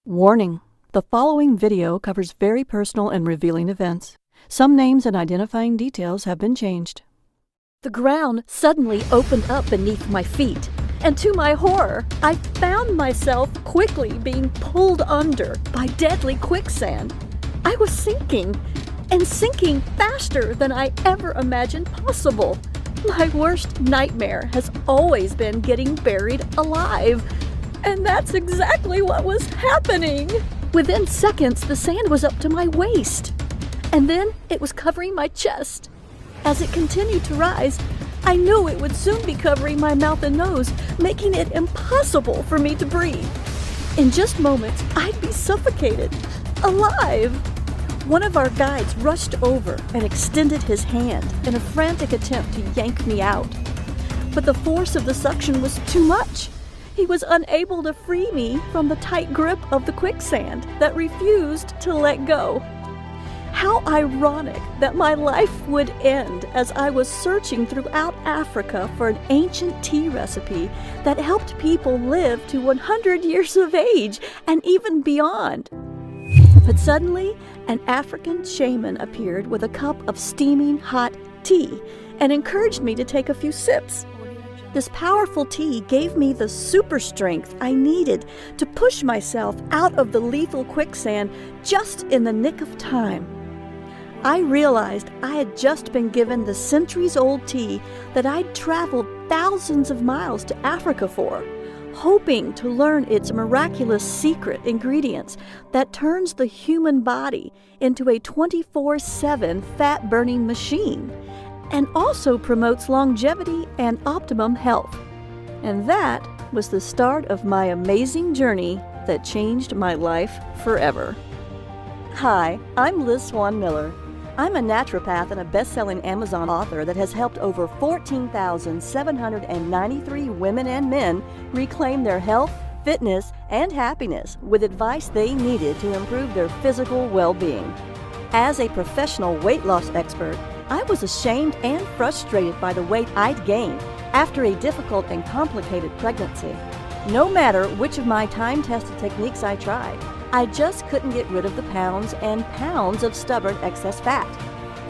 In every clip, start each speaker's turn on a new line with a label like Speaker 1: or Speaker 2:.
Speaker 1: Warning: the following video covers very personal and revealing events. Some names and identifying details have been changed.
Speaker 2: The ground suddenly opened up beneath my feet, and to my horror, I found myself quickly being pulled under by deadly quicksand. I was sinking, and sinking faster than I ever imagined possible. My worst nightmare has always been getting buried alive, and that's exactly what was happening. Within seconds, the sand was up to my waist, and then it was covering my chest. As it continued to rise, I knew it would soon be covering my mouth and nose, making it impossible for me to breathe. In just moments, I'd be suffocated, alive. One of our guides rushed over and extended his hand in a frantic attempt to yank me out. But the force of the suction was too much. He was unable to free me from the tight grip of the quicksand that refused to let go. How ironic that my life would end as I was searching throughout Africa for an ancient tea recipe that helped people live to 100 years of age and even beyond. But suddenly, an African shaman appeared with a cup of steaming hot tea and encouraged me to take a few sips. This powerful tea gave me the super strength I needed to push myself out of the lethal quicksand just in the nick of time. I realized I had just been given the centuries-old tea that I'd traveled thousands of miles to Africa for, hoping to learn its miraculous secret ingredients that turns the human body into a 24/7 fat-burning machine, and also promotes longevity and optimum health. And that was the start of my amazing journey that changed my life forever. Hi, I'm Liz Swan Miller. I'm a naturopath and a best-selling Amazon author that has helped over 14,793 women and men reclaim their health, fitness, and happiness with advice they needed to improve their physical well-being. As a professional weight loss expert, I was ashamed and frustrated by the weight I'd gained after a difficult and complicated pregnancy. No matter which of my time-tested techniques I tried, I just couldn't get rid of the pounds and pounds of stubborn excess fat.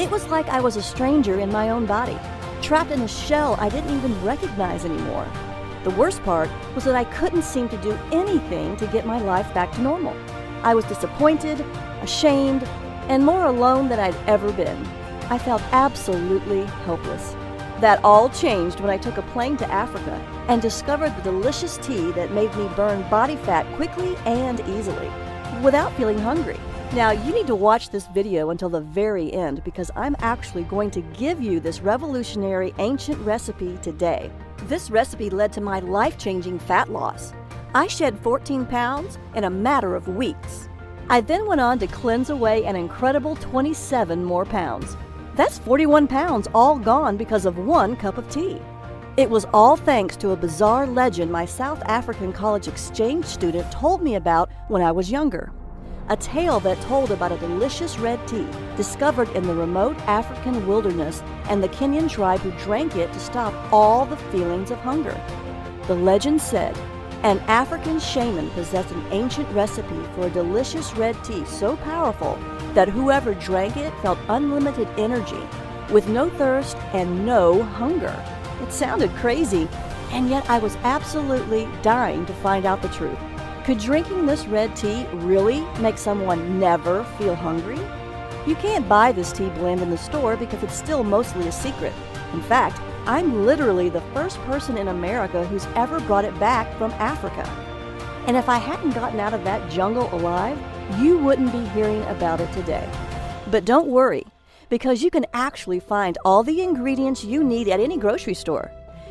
Speaker 2: It was like I was a stranger in my own body, trapped in a shell I didn't even recognize anymore. The worst part was that I couldn't seem to do anything to get my life back to normal. I was disappointed, ashamed, and more alone than I'd ever been. I felt absolutely helpless. That all changed when I took a plane to Africa and discovered the delicious tea that made me burn body fat quickly and easily, without feeling hungry. Now, you need to watch this video until the very end because I'm actually going to give you this revolutionary ancient recipe today. This recipe led to my life-changing fat loss. I shed 14 pounds in a matter of weeks. I then went on to cleanse away an incredible 27 more pounds. That's 41 pounds all gone because of one cup of tea. It was all thanks to a bizarre legend my South African college exchange student told me about when I was younger. A tale that told about a delicious red tea discovered in the remote African wilderness and the Kenyan tribe who drank it to stop all the feelings of hunger. The legend said, an African shaman possessed an ancient recipe for a delicious red tea so powerful that whoever drank it felt unlimited energy, with no thirst and no hunger. It sounded crazy, and yet I was absolutely dying to find out the truth. Could drinking this red tea really make someone never feel hungry? You can't buy this tea blend in the store because it's still mostly a secret. In fact, I'm literally the first person in America who's ever brought it back from Africa. And if I hadn't gotten out of that jungle alive, you wouldn't be hearing about it today. But don't worry, because you can actually find all the ingredients you need at any grocery store.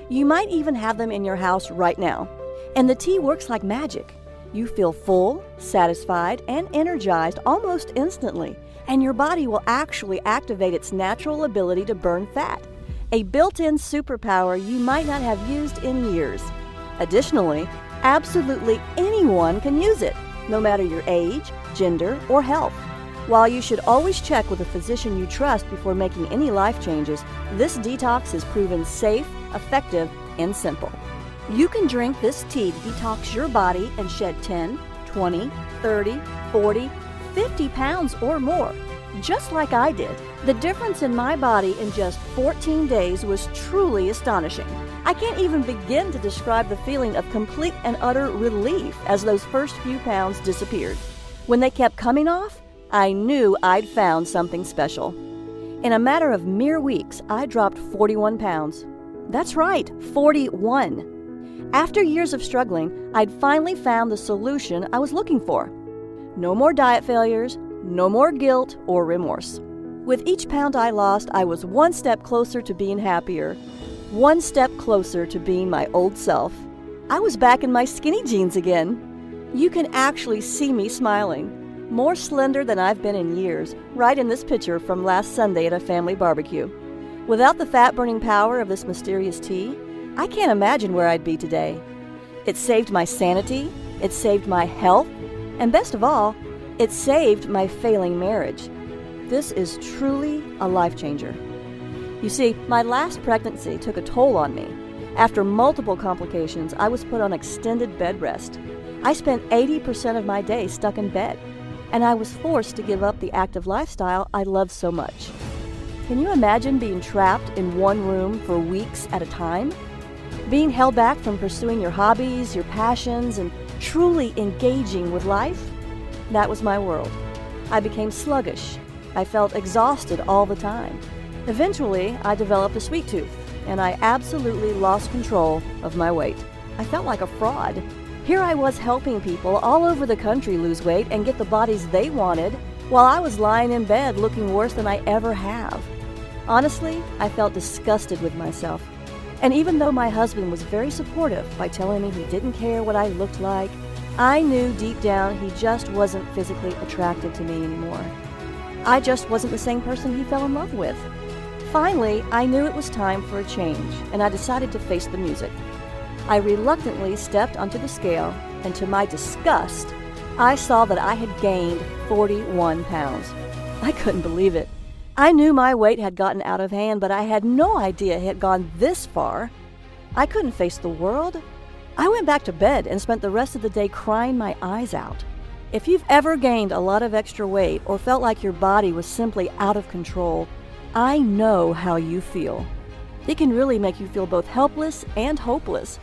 Speaker 2: You might even have them in your house right now. And the tea works like magic. You feel full, satisfied, and energized almost instantly, and your body will actually activate its natural ability to burn fat, a built-in superpower you might not have used in years. Additionally, absolutely anyone can use it, no matter your age, gender, or health. While you should always check with a physician you trust before making any life changes, this detox is proven safe, effective, and simple. You can drink this tea to detox your body and shed 10, 20, 30, 40, 50 pounds or more, just like I did. The difference in my body in just 14 days was truly astonishing. I can't even begin to describe the feeling of complete and utter relief as those first few pounds disappeared. When they kept coming off, I knew I'd found something special. In a matter of mere weeks, I dropped 41 pounds. That's right, 41. After years of struggling, I'd finally found the solution I was looking for. No more diet failures, no more guilt or remorse. With each pound I lost, I was one step closer to being happier, one step closer to being my old self. I was back in my skinny jeans again. You can actually see me smiling. More slender than I've been in years, right in this picture from last Sunday at a family barbecue. Without the fat-burning power of this mysterious tea, I can't imagine where I'd be today. It saved my sanity, it saved my health, and best of all, it saved my failing marriage. This is truly a life changer. You see, my last pregnancy took a toll on me. After multiple complications, I was put on extended bed rest. I spent 80% of my day stuck in bed, and I was forced to give up the active lifestyle I loved so much. Can you imagine being trapped in one room for weeks at a time? Being held back from pursuing your hobbies, your passions, and truly engaging with life? That was my world. I became sluggish. I felt exhausted all the time. Eventually, I developed a sweet tooth, and I absolutely lost control of my weight. I felt like a fraud. Here I was helping people all over the country lose weight and get the bodies they wanted, while I was lying in bed looking worse than I ever have. Honestly, I felt disgusted with myself. And even though my husband was very supportive by telling me he didn't care what I looked like, I knew deep down he just wasn't physically attracted to me anymore. I just wasn't the same person he fell in love with. Finally, I knew it was time for a change, and I decided to face the music. I reluctantly stepped onto the scale, and to my disgust, I saw that I had gained 41 pounds. I couldn't believe it. I knew my weight had gotten out of hand, but I had no idea it had gone this far. I couldn't face the world. I went back to bed and spent the rest of the day crying my eyes out. If you've ever gained a lot of extra weight or felt like your body was simply out of control, I know how you feel. It can really make you feel both helpless and hopeless.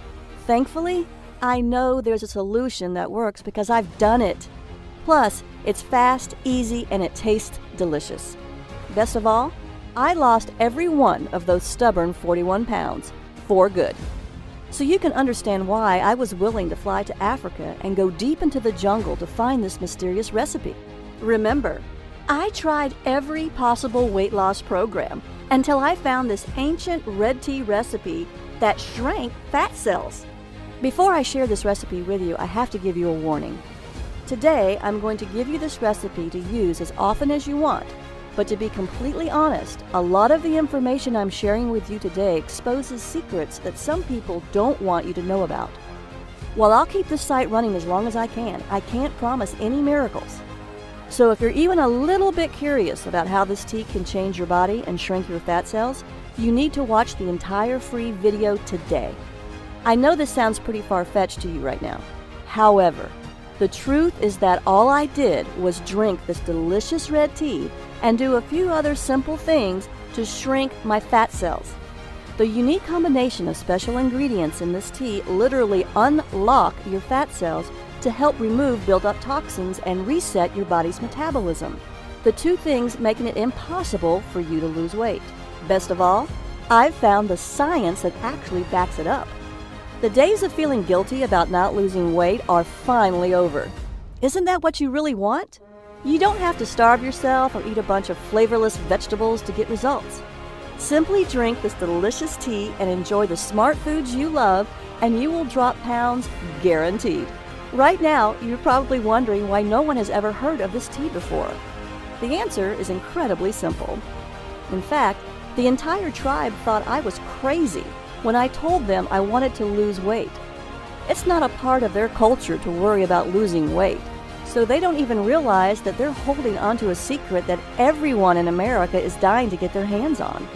Speaker 2: Thankfully, I know there's a solution that works because I've done it. Plus, it's fast, easy, and it tastes delicious. Best of all, I lost every one of those stubborn 41 pounds for good. So you can understand why I was willing to fly to Africa and go deep into the jungle to find this mysterious recipe. Remember, I tried every possible weight loss program until I found this ancient red tea recipe that shrank fat cells. Before I share this recipe with you, I have to give you a warning. Today, I'm going to give you this recipe to use as often as you want, but to be completely honest, a lot of the information I'm sharing with you today exposes secrets that some people don't want you to know about. While I'll keep this site running as long as I can't promise any miracles. So if you're even a little bit curious about how this tea can change your body and shrink your fat cells, you need to watch the entire free video today. I know this sounds pretty far-fetched to you right now. However, the truth is that all I did was drink this delicious red tea and do a few other simple things to shrink my fat cells. The unique combination of special ingredients in this tea literally unlock your fat cells to help remove built-up toxins and reset your body's metabolism. The two things making it impossible for you to lose weight. Best of all, I've found the science that actually backs it up. The days of feeling guilty about not losing weight are finally over. Isn't that what you really want? You don't have to starve yourself or eat a bunch of flavorless vegetables to get results. Simply drink this delicious tea and enjoy the smart foods you love, and you will drop pounds guaranteed. Right now, you're probably wondering why no one has ever heard of this tea before. The answer is incredibly simple. In fact, the entire tribe thought I was crazy when I told them I wanted to lose weight. It's not a part of their culture to worry about losing weight, so they don't even realize that they're holding onto a secret that everyone in America is dying to get their hands on.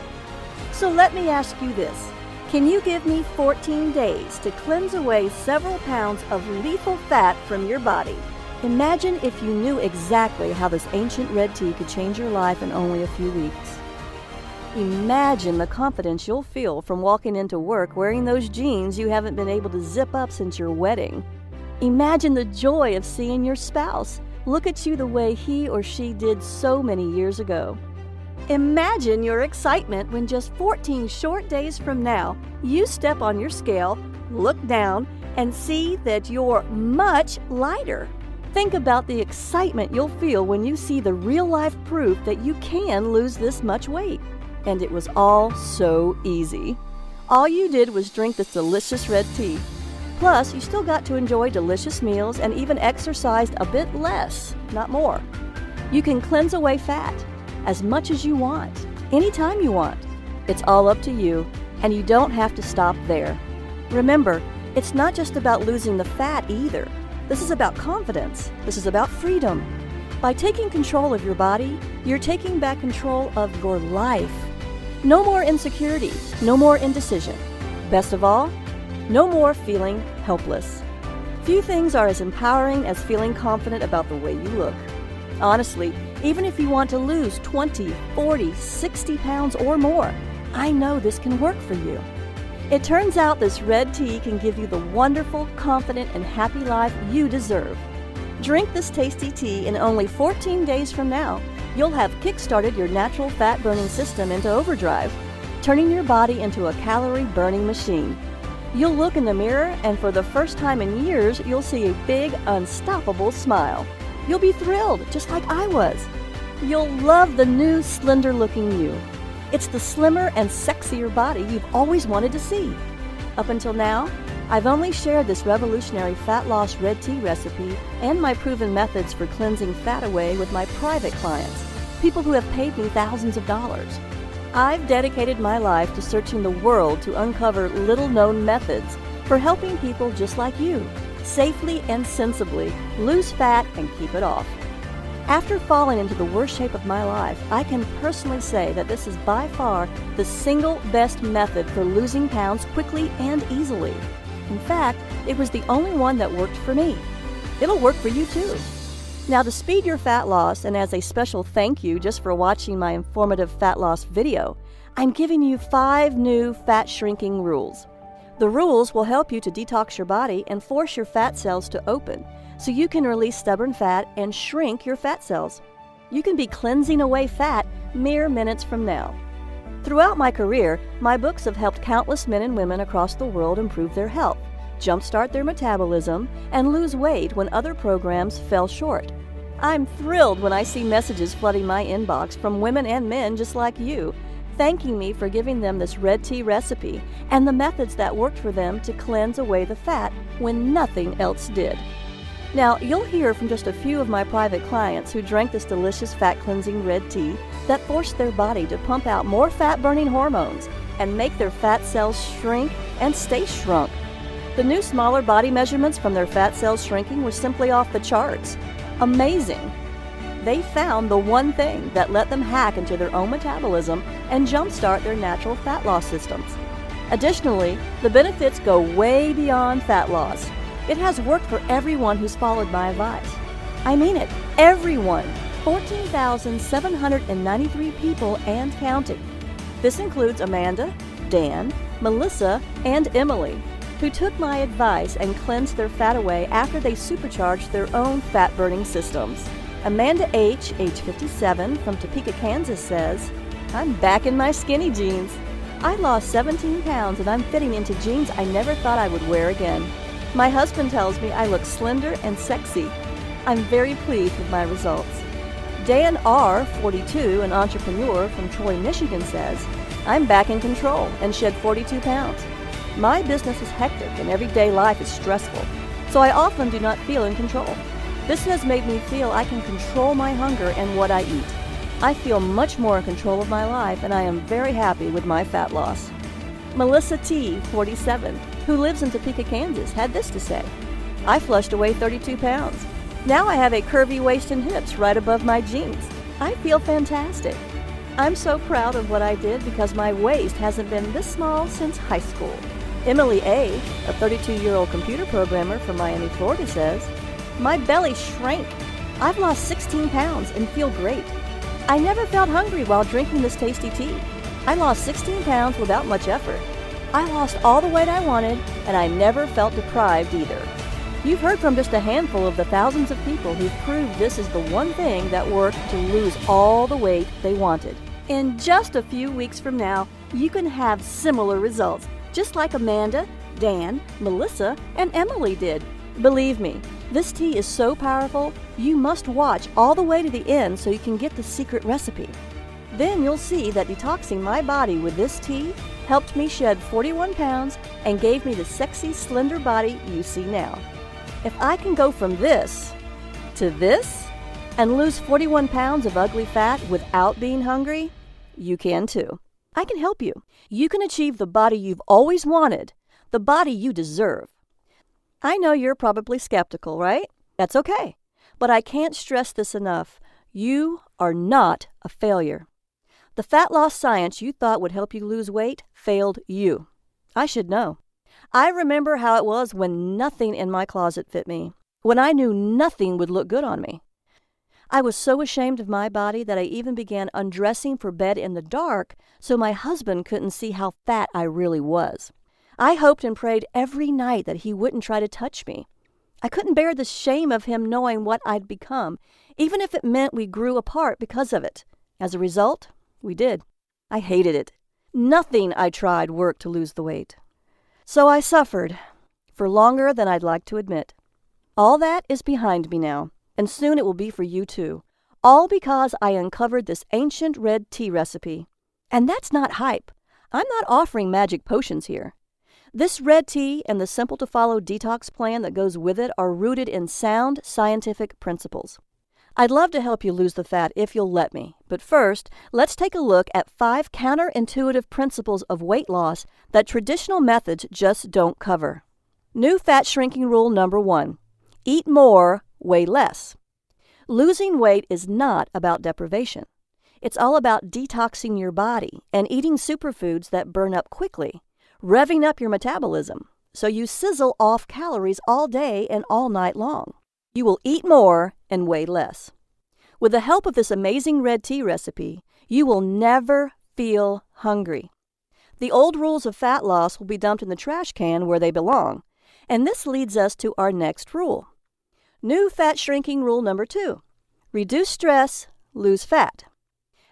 Speaker 2: So let me ask you this. Can you give me 14 days to cleanse away several pounds of lethal fat from your body Imagine if you knew exactly how this ancient red tea could change your life in only a few weeks. Imagine the confidence you'll feel from walking into work wearing those jeans you haven't been able to zip up since your wedding. Imagine the joy of seeing your spouse look at you the way he or she did so many years ago. Imagine your excitement when just 14 short days from now, you step on your scale, look down, and see that you're much lighter. Think about the excitement you'll feel when you see the real-life proof that you can lose this much weight. And it was all so easy. All you did was drink this delicious red tea. Plus, you still got to enjoy delicious meals and even exercised a bit less, not more. You can cleanse away fat as much as you want, anytime you want. It's all up to you, and you don't have to stop there. Remember, it's not just about losing the fat either. This is about confidence. This is about freedom. By taking control of your body, you're taking back control of your life. No more insecurity, no more indecision. Best of all, no more feeling helpless. Few things are as empowering as feeling confident about the way you look. Honestly, even if you want to lose 20, 40, 60 pounds or more, I know this can work for you. It turns out this red tea can give you the wonderful, confident, and happy life you deserve. Drink this tasty tea and only 14 days from now, you'll have kick-started your natural fat-burning system into overdrive, turning your body into a calorie-burning machine. You'll look in the mirror, and for the first time in years, you'll see a big, unstoppable smile. You'll be thrilled, just like I was. You'll love the new, slender-looking you. It's the slimmer and sexier body you've always wanted to see. Up until now, I've only shared this revolutionary fat loss red tea recipe and my proven methods for cleansing fat away with my private clients, people who have paid me thousands of dollars. I've dedicated my life to searching the world to uncover little-known methods for helping people just like you safely and sensibly lose fat and keep it off. After falling into the worst shape of my life, I can personally say that this is by far the single best method for losing pounds quickly and easily. In fact, it was the only one that worked for me. It'll work for you too. Now, to speed your fat loss, and as a special thank you just for watching my informative fat loss video, I'm giving you 5 new fat shrinking rules. The rules will help you to detox your body and force your fat cells to open, so you can release stubborn fat and shrink your fat cells. You can be cleansing away fat mere minutes from now. Throughout my career, my books have helped countless men and women across the world improve their health, jumpstart their metabolism, and lose weight when other programs fell short. I'm thrilled when I see messages flooding my inbox from women and men just like you, thanking me for giving them this red tea recipe and the methods that worked for them to cleanse away the fat when nothing else did. Now, you'll hear from just a few of my private clients who drank this delicious fat-cleansing red tea that forced their body to pump out more fat-burning hormones and make their fat cells shrink and stay shrunk. The new smaller body measurements from their fat cells shrinking were simply off the charts. Amazing! They found the one thing that let them hack into their own metabolism and jumpstart their natural fat loss systems. Additionally, the benefits go way beyond fat loss. It has worked for everyone who's followed my advice. I mean it, everyone. 14,793 people and counting. This includes Amanda, Dan, Melissa, and Emily, who took my advice and cleansed their fat away after they supercharged their own fat-burning systems. Amanda H., age 57, from Topeka, Kansas says, "I'm back in my skinny jeans. I lost 17 pounds and I'm fitting into jeans I never thought I would wear again. My husband tells me I look slender and sexy. I'm very pleased with my results." Dan R., 42, an entrepreneur from Troy, Michigan says, "I'm back in control and shed 42 pounds. My business is hectic and everyday life is stressful, so I often do not feel in control. This has made me feel I can control my hunger and what I eat. I feel much more in control of my life and I am very happy with my fat loss." Melissa T., 47, who lives in Topeka, Kansas, had this to say, "I flushed away 32 pounds. Now I have a curvy waist and hips right above my jeans. I feel fantastic. I'm so proud of what I did because my waist hasn't been this small since high school." Emily A., a 32-year-old computer programmer from Miami, Florida, says, My belly shrank. I've lost 16 pounds and feel great. I never felt hungry while drinking this tasty tea. I lost 16 pounds without much effort. I lost all the weight I wanted, and I never felt deprived either. You've heard from just a handful of the thousands of people who've proved this is the one thing that worked to lose all the weight they wanted. In just a few weeks from now, you can have similar results, just like Amanda, Dan, Melissa, and Emily did. Believe me, this tea is so powerful, you must watch all the way to the end so you can get the secret recipe. Then you'll see that detoxing my body with this tea helped me shed 41 pounds and gave me the sexy, slender body you see now. If I can go from this to this and lose 41 pounds of ugly fat without being hungry, you can too. I can help you. You can achieve the body you've always wanted, the body you deserve. I know you're probably skeptical, right? That's okay. But I can't stress this enough. You are not a failure. The fat loss science you thought would help you lose weight failed you. I should know. I remember how it was when nothing in my closet fit me, when I knew nothing would look good on me. I was so ashamed of my body that I even began undressing for bed in the dark so my husband couldn't see how fat I really was. I hoped and prayed every night that he wouldn't try to touch me. I couldn't bear the shame of him knowing what I'd become, even if it meant we grew apart because of it. As a result, we did. I hated it. Nothing I tried worked to lose the weight. So I suffered for longer than I'd like to admit. All that is behind me now, and soon it will be for you too. All because I uncovered this ancient red tea recipe. And that's not hype. I'm not offering magic potions here. This red tea and the simple-to-follow detox plan that goes with it are rooted in sound scientific principles. I'd love to help you lose the fat if you'll let me, but first, let's take a look at 5 counterintuitive principles of weight loss that traditional methods just don't cover. New fat shrinking rule number 1. Eat more, weigh less. Losing weight is not about deprivation. It's all about detoxing your body and eating superfoods that burn up quickly, revving up your metabolism so you sizzle off calories all day and all night long. You will eat more and weigh less. With the help of this amazing red tea recipe, you will never feel hungry. The old rules of fat loss will be dumped in the trash can where they belong. And this leads us to our next rule. New fat shrinking rule number 2. Reduce stress, lose fat.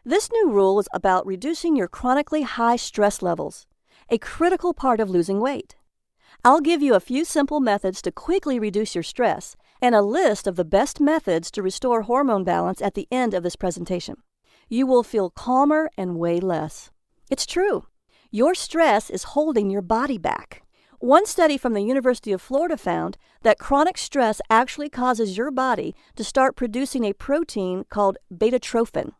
Speaker 2: This new rule is about reducing your chronically high stress levels, a critical part of losing weight. I'll give you a few simple methods to quickly reduce your stress and a list of the best methods to restore hormone balance at the end of this presentation. You will feel calmer and weigh less. It's true. Your stress is holding your body back. One study from the University of Florida found that chronic stress actually causes your body to start producing a protein called beta-trophin.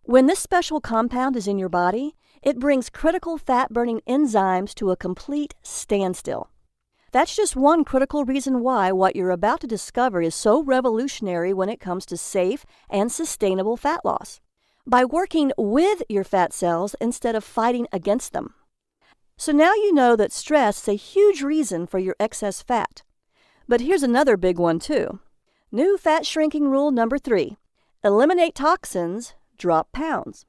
Speaker 2: When this special compound is in your body, it brings critical fat-burning enzymes to a complete standstill. That's just one critical reason why what you're about to discover is so revolutionary when it comes to safe and sustainable fat loss. By working with your fat cells instead of fighting against them. So now you know that stress is a huge reason for your excess fat. But here's another big one too. New fat shrinking rule number 3. Eliminate toxins, drop pounds.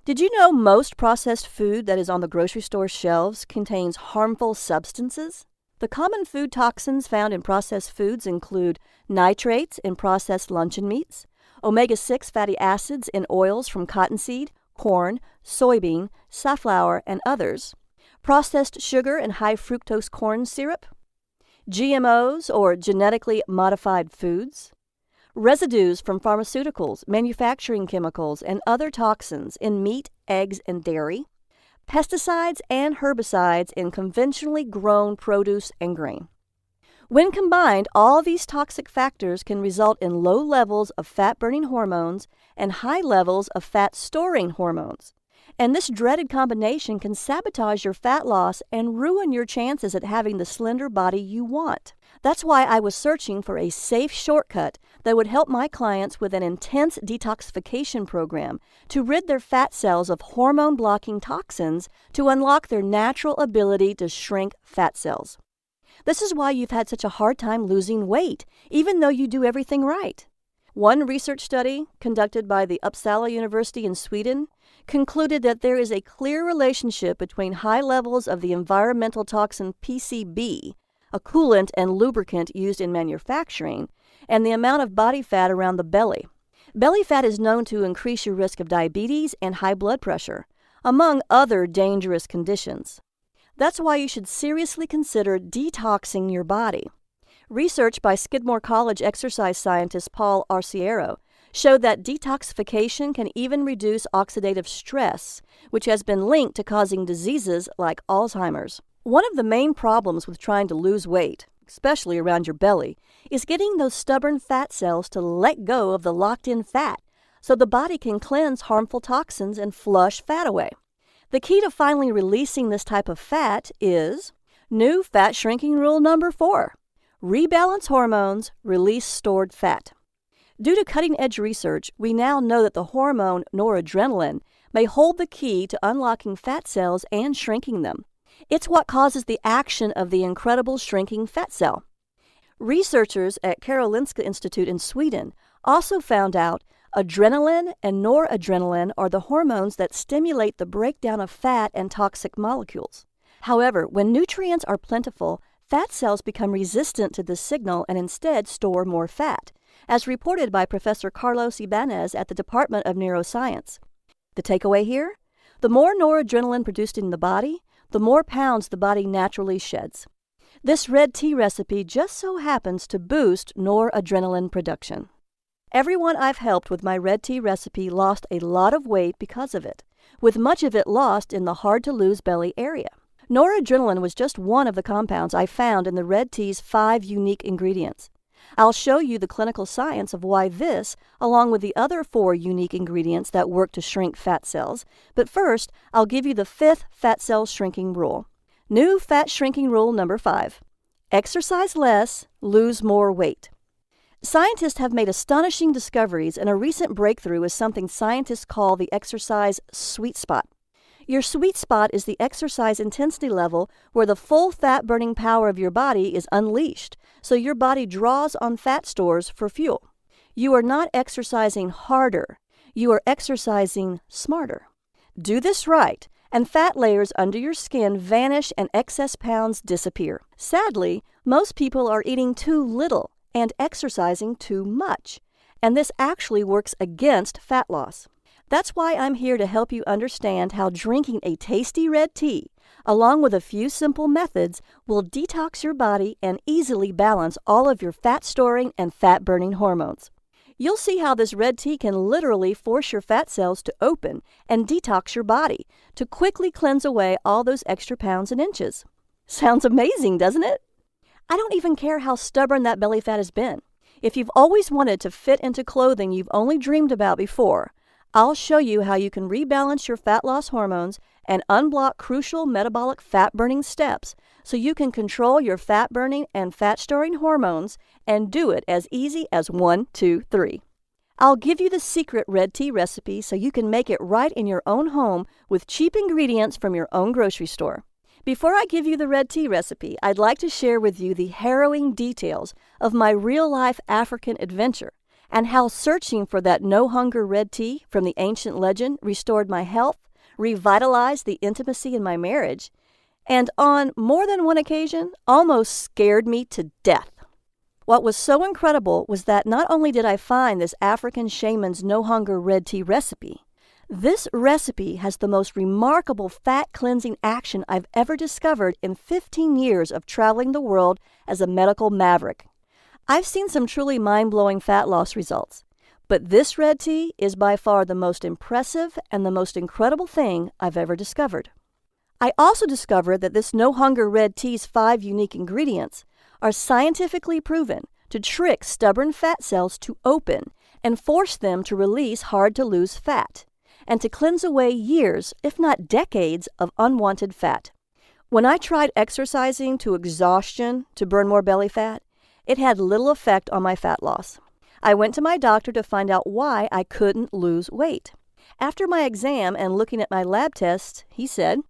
Speaker 2: Did you know most processed food that is on the grocery store shelves contains harmful substances? The common food toxins found in processed foods include nitrates in processed luncheon meats, omega-6 fatty acids in oils from cottonseed, corn, soybean, safflower, and others, processed sugar and high fructose corn syrup, GMOs or genetically modified foods, residues from pharmaceuticals, manufacturing chemicals, and other toxins in meat, eggs, and dairy, pesticides and herbicides in conventionally grown produce and grain. When combined, all these toxic factors can result in low levels of fat-burning hormones and high levels of fat-storing hormones. And this dreaded combination can sabotage your fat loss and ruin your chances at having the slender body you want. That's why I was searching for a safe shortcut that would help my clients with an intense detoxification program to rid their fat cells of hormone-blocking toxins to unlock their natural ability to shrink fat cells. This is why you've had such a hard time losing weight, even though you do everything right. One research study conducted by the Uppsala University in Sweden concluded that there is a clear relationship between high levels of the environmental toxin PCB, a coolant and lubricant used in manufacturing, and the amount of body fat around the belly. Belly fat is known to increase your risk of diabetes and high blood pressure, among other dangerous conditions. That's why you should seriously consider detoxing your body. Research by Skidmore College exercise scientist Paul Arciero showed that detoxification can even reduce oxidative stress, which has been linked to causing diseases like Alzheimer's. One of the main problems with trying to lose weight, especially around your belly, is getting those stubborn fat cells to let go of the locked-in fat so the body can cleanse harmful toxins and flush fat away. The key to finally releasing this type of fat is new fat shrinking rule number 4. Rebalance hormones, release stored fat. Due to cutting-edge research, we now know that the hormone noradrenaline may hold the key to unlocking fat cells and shrinking them. It's what causes the action of the incredible shrinking fat cell. Researchers at Karolinska Institute in Sweden also found out adrenaline and noradrenaline are the hormones that stimulate the breakdown of fat and toxic molecules. However, when nutrients are plentiful, fat cells become resistant to this signal and instead store more fat, as reported by Professor Carlos Ibanez at the Department of Neuroscience. The takeaway here? The more noradrenaline produced in the body, the more pounds the body naturally sheds. This red tea recipe just so happens to boost noradrenaline production. Everyone I've helped with my red tea recipe lost a lot of weight because of it, with much of it lost in the hard-to-lose belly area. Noradrenaline was just one of the compounds I found in the red tea's 5 unique ingredients. I'll show you the clinical science of why this, along with the other 4 unique ingredients that work to shrink fat cells, but first, I'll give you the 5th fat cell shrinking rule. New fat shrinking rule number 5. Exercise less, lose more weight. Scientists have made astonishing discoveries, and a recent breakthrough is something scientists call the exercise sweet spot. Your sweet spot is the exercise intensity level where the full fat-burning power of your body is unleashed, so your body draws on fat stores for fuel. You are not exercising harder, you are exercising smarter. Do this right, and fat layers under your skin vanish and excess pounds disappear. Sadly, most people are eating too little and exercising too much, and this actually works against fat loss. That's why I'm here to help you understand how drinking a tasty red tea, along with a few simple methods, will detox your body and easily balance all of your fat-storing and fat-burning hormones. You'll see how this red tea can literally force your fat cells to open and detox your body to quickly cleanse away all those extra pounds and inches. Sounds amazing, doesn't it? I don't even care how stubborn that belly fat has been. If you've always wanted to fit into clothing you've only dreamed about before, I'll show you how you can rebalance your fat loss hormones and unblock crucial metabolic fat-burning steps so you can control your fat-burning and fat-storing hormones and do it as easy as 1, 2, 3. I'll give you the secret red tea recipe so you can make it right in your own home with cheap ingredients from your own grocery store. Before I give you the red tea recipe, I'd like to share with you the harrowing details of my real-life African adventure and how searching for that no-hunger red tea from the ancient legend restored my health, revitalized the intimacy in my marriage, and on more than one occasion, almost scared me to death. What was so incredible was that not only did I find this African shaman's no-hunger red tea recipe, this recipe has the most remarkable fat-cleansing action I've ever discovered in 15 years of traveling the world as a medical maverick. I've seen some truly mind-blowing fat loss results, but this red tea is by far the most impressive and the most incredible thing I've ever discovered. I also discovered that this no-hunger red tea's 5 unique ingredients are scientifically proven to trick stubborn fat cells to open and force them to release hard-to-lose fat, and to cleanse away years, if not decades, of unwanted fat. When I tried exercising to exhaustion to burn more belly fat, it had little effect on my fat loss. I went to my doctor to find out why I couldn't lose weight. After my exam and looking at my lab tests, he said,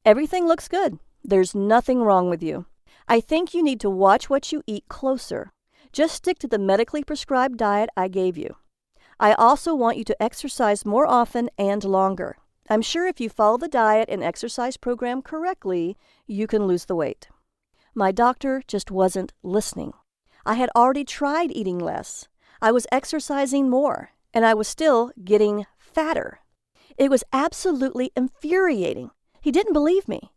Speaker 2: "Everything looks good. There's nothing wrong with you." I think you need to watch what you eat closer. Just stick to the medically prescribed diet I gave you. I also want you to exercise more often and longer. I'm sure if you follow the diet and exercise program correctly, you can lose the weight. My doctor just wasn't listening. I had already tried eating less. I was exercising more, and I was still getting fatter. It was absolutely infuriating. He didn't believe me.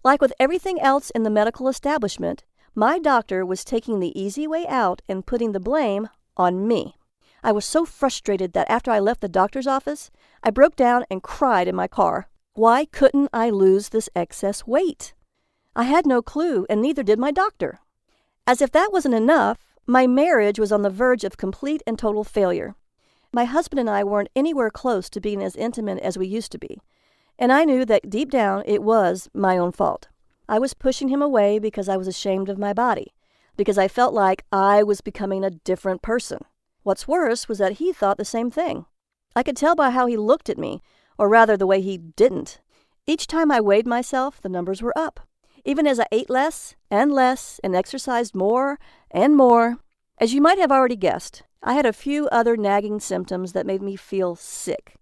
Speaker 2: Like with everything else in the medical establishment, my doctor was taking the easy way out and putting the blame on me. I was so frustrated that after I left the doctor's office, I broke down and cried in my car. Why couldn't I lose this excess weight? I had no clue, and neither did my doctor. As if that wasn't enough, my marriage was on the verge of complete and total failure. My husband and I weren't anywhere close to being as intimate as we used to be, and I knew that deep down it was my own fault. I was pushing him away because I was ashamed of my body, because I felt like I was becoming a different person. What's worse was that he thought the same thing. I could tell by how he looked at me, or rather the way he didn't. Each time I weighed myself, the numbers were up. Even as I ate less and exercised more and more. As you might have already guessed, I had a few other nagging symptoms that made me feel sick,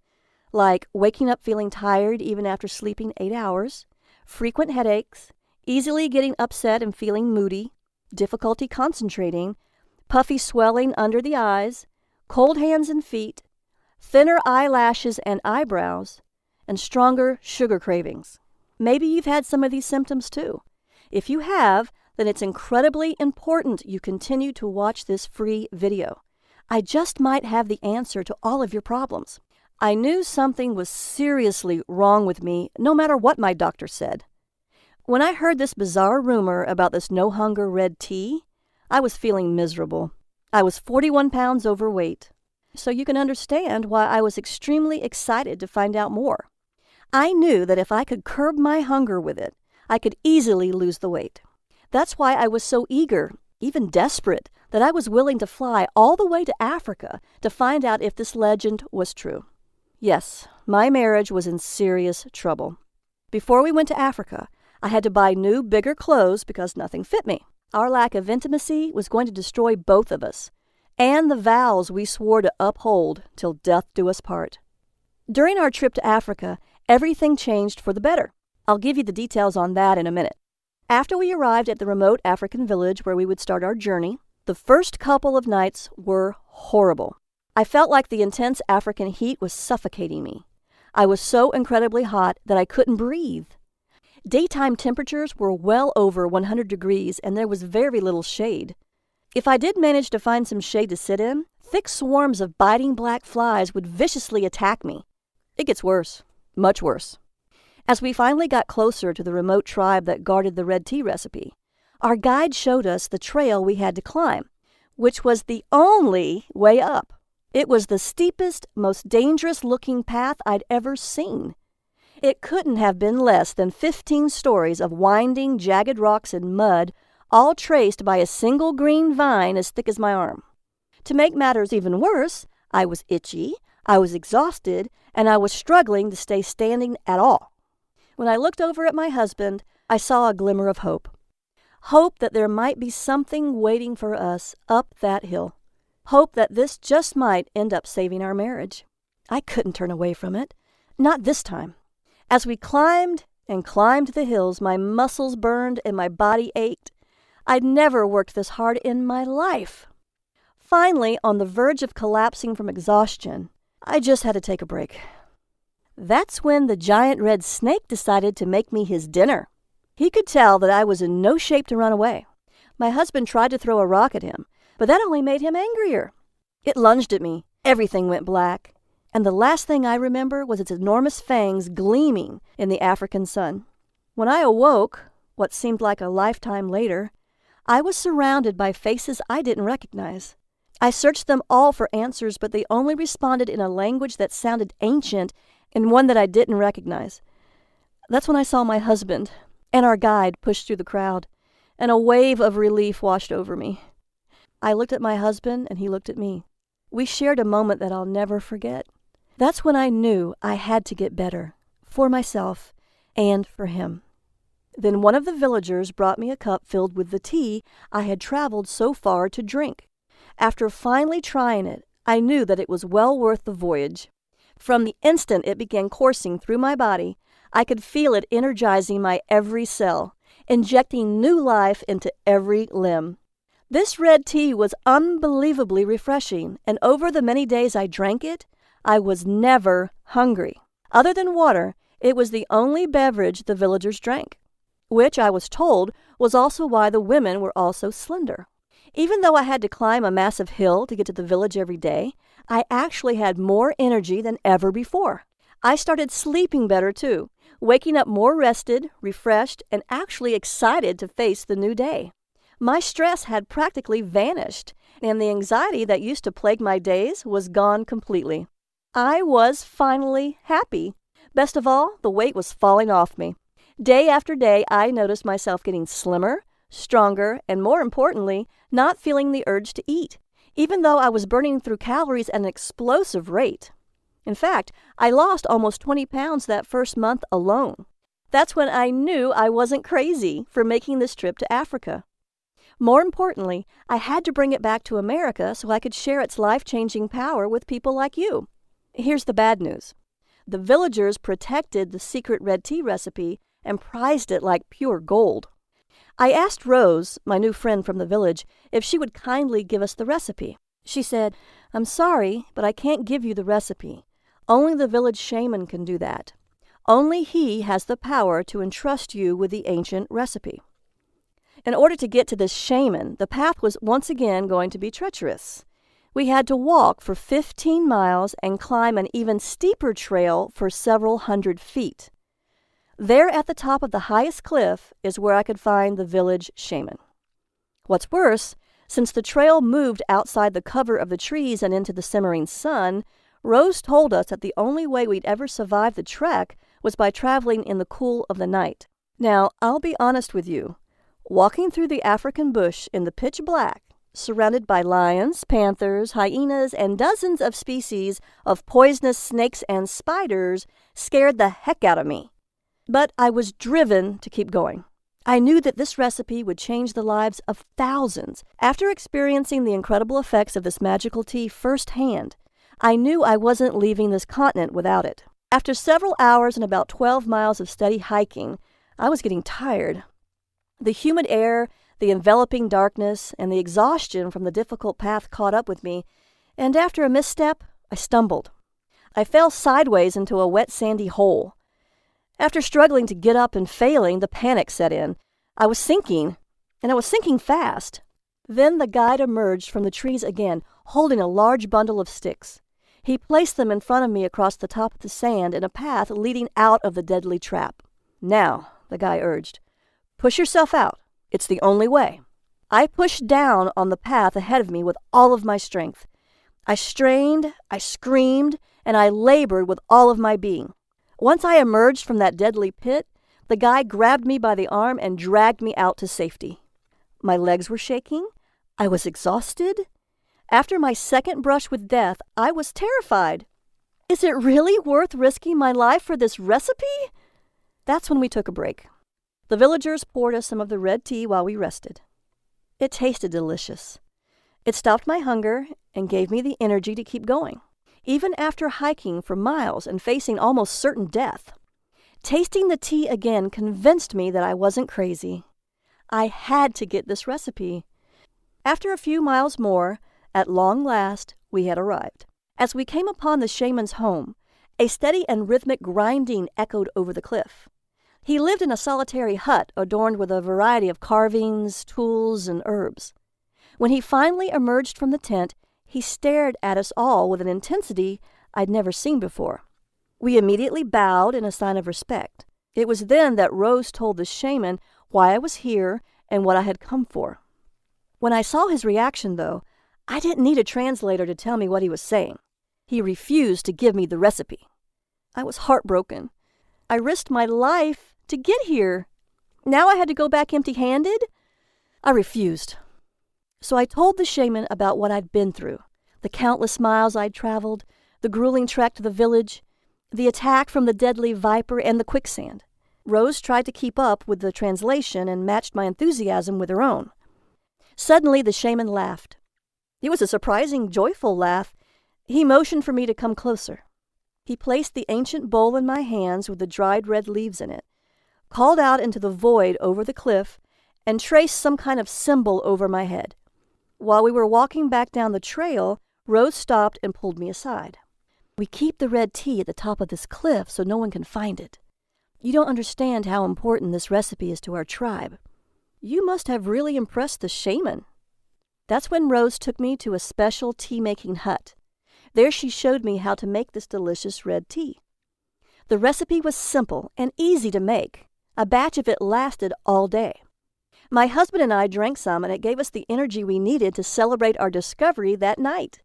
Speaker 2: like waking up feeling tired even after sleeping 8 hours, frequent headaches, easily getting upset and feeling moody, difficulty concentrating, puffy swelling under the eyes, cold hands and feet, thinner eyelashes and eyebrows, and stronger sugar cravings. Maybe you've had some of these symptoms too. If you have, then it's incredibly important you continue to watch this free video. I just might have the answer to all of your problems. I knew something was seriously wrong with me, no matter what my doctor said. When I heard this bizarre rumor about this no-hunger red tea, I was feeling miserable. I was 41 pounds overweight, so you can understand why I was extremely excited to find out more. I knew that if I could curb my hunger with it, I could easily lose the weight. That's why I was so eager, even desperate, that I was willing to fly all the way to Africa to find out if this legend was true. Yes, my marriage was in serious trouble. Before we went to Africa, I had to buy new, bigger clothes because nothing fit me. Our lack of intimacy was going to destroy both of us, and the vows we swore to uphold till death do us part. During our trip to Africa, everything changed for the better. I'll give you the details on that in a minute. After we arrived at the remote African village where we would start our journey, the first couple of nights were horrible. I felt like the intense African heat was suffocating me. I was so incredibly hot that I couldn't breathe. Daytime temperatures were well over 100 degrees and there was very little shade. If I did manage to find some shade to sit in, thick swarms of biting black flies would viciously attack me. It gets worse. Much worse. As we finally got closer to the remote tribe that guarded the red tea recipe, our guide showed us the trail we had to climb, which was the only way up. It was the steepest, most dangerous-looking path I'd ever seen. It couldn't have been less than 15 stories of winding, jagged rocks and mud, all traced by a single green vine as thick as my arm. To make matters even worse, I was itchy, I was exhausted, and I was struggling to stay standing at all. When I looked over at my husband, I saw a glimmer of hope. Hope that there might be something waiting for us up that hill. Hope that this just might end up saving our marriage. I couldn't turn away from it. Not this time. As we climbed and climbed the hills, my muscles burned and my body ached. I'd never worked this hard in my life. Finally, on the verge of collapsing from exhaustion, I just had to take a break. That's when the giant red snake decided to make me his dinner. He could tell that I was in no shape to run away. My husband tried to throw a rock at him, but that only made him angrier. It lunged at me. Everything went black. And the last thing I remember was its enormous fangs gleaming in the African sun. When I awoke, what seemed like a lifetime later, I was surrounded by faces I didn't recognize. I searched them all for answers, but they only responded in a language that sounded ancient and one that I didn't recognize. That's when I saw my husband and our guide push through the crowd, and a wave of relief washed over me. I looked at my husband, and he looked at me. We shared a moment that I'll never forget. That's when I knew I had to get better, for myself and for him. Then one of the villagers brought me a cup filled with the tea I had traveled so far to drink. After finally trying it, I knew that it was well worth the voyage. From the instant it began coursing through my body, I could feel it energizing my every cell, injecting new life into every limb. This red tea was unbelievably refreshing, and over the many days I drank it, I was never hungry. Other than water, it was the only beverage the villagers drank, which I was told was also why the women were all so slender. Even though I had to climb a massive hill to get to the village every day, I actually had more energy than ever before. I started sleeping better too, waking up more rested, refreshed, and actually excited to face the new day. My stress had practically vanished, and the anxiety that used to plague my days was gone completely. I was finally happy. Best of all, the weight was falling off me. Day after day, I noticed myself getting slimmer, stronger, and more importantly, not feeling the urge to eat, even though I was burning through calories at an explosive rate. In fact, I lost almost 20 pounds that first month alone. That's when I knew I wasn't crazy for making this trip to Africa. More importantly, I had to bring it back to America so I could share its life-changing power with people like you. Here's the bad news. The villagers protected the secret red tea recipe and prized it like pure gold. I asked Rose, my new friend from the village, if she would kindly give us the recipe. She said, "I'm sorry, but I can't give you the recipe. Only the village shaman can do that. Only he has the power to entrust you with the ancient recipe." In order to get to this shaman, the path was once again going to be treacherous. We had to walk for 15 miles and climb an even steeper trail for several hundred feet. There at the top of the highest cliff is where I could find the village shaman. What's worse, since the trail moved outside the cover of the trees and into the simmering sun, Rose told us that the only way we'd ever survive the trek was by traveling in the cool of the night. Now, I'll be honest with you. Walking through the African bush in the pitch black, surrounded by lions, panthers, hyenas, and dozens of species of poisonous snakes and spiders, scared the heck out of me. But I was driven to keep going. I knew that this recipe would change the lives of thousands. After experiencing the incredible effects of this magical tea firsthand, I knew I wasn't leaving this continent without it. After several hours and about 12 miles of steady hiking, I was getting tired. The humid air, the enveloping darkness, and the exhaustion from the difficult path caught up with me, and after a misstep, I stumbled. I fell sideways into a wet, sandy hole. After struggling to get up and failing, the panic set in. I was sinking, and I was sinking fast. Then the guide emerged from the trees again, holding a large bundle of sticks. He placed them in front of me across the top of the sand in a path leading out of the deadly trap. "Now," the guy urged, "push yourself out. It's the only way." I pushed down on the path ahead of me with all of my strength. I strained, I screamed, and I labored with all of my being. Once I emerged from that deadly pit, the guy grabbed me by the arm and dragged me out to safety. My legs were shaking. I was exhausted. After my second brush with death, I was terrified. Is it really worth risking my life for this recipe? That's when we took a break. The villagers poured us some of the red tea while we rested. It tasted delicious. It stopped my hunger and gave me the energy to keep going, even after hiking for miles and facing almost certain death. Tasting the tea again convinced me that I wasn't crazy. I had to get this recipe. After a few miles more, at long last, we had arrived. As we came upon the shaman's home, a steady and rhythmic grinding echoed over the cliff. He lived in a solitary hut adorned with a variety of carvings, tools, and herbs. When he finally emerged from the tent, he stared at us all with an intensity I'd never seen before. We immediately bowed in a sign of respect. It was then that Rose told the shaman why I was here and what I had come for. When I saw his reaction, though, I didn't need a translator to tell me what he was saying. He refused to give me the recipe. I was heartbroken. I risked my life to get here. Now I had to go back empty-handed? I refused. So I told the shaman about what I'd been through, the countless miles I'd traveled, the grueling trek to the village, the attack from the deadly viper, and the quicksand. Rose tried to keep up with the translation and matched my enthusiasm with her own. Suddenly, the shaman laughed. It was a surprising, joyful laugh. He motioned for me to come closer. He placed the ancient bowl in my hands with the dried red leaves in it, called out into the void over the cliff, and traced some kind of symbol over my head. While we were walking back down the trail, Rose stopped and pulled me aside. "We keep the red tea at the top of this cliff so no one can find it. You don't understand how important this recipe is to our tribe. You must have really impressed the shaman." That's when Rose took me to a special tea-making hut. There she showed me how to make this delicious red tea. The recipe was simple and easy to make. A batch of it lasted all day. My husband and I drank some, and it gave us the energy we needed to celebrate our discovery that night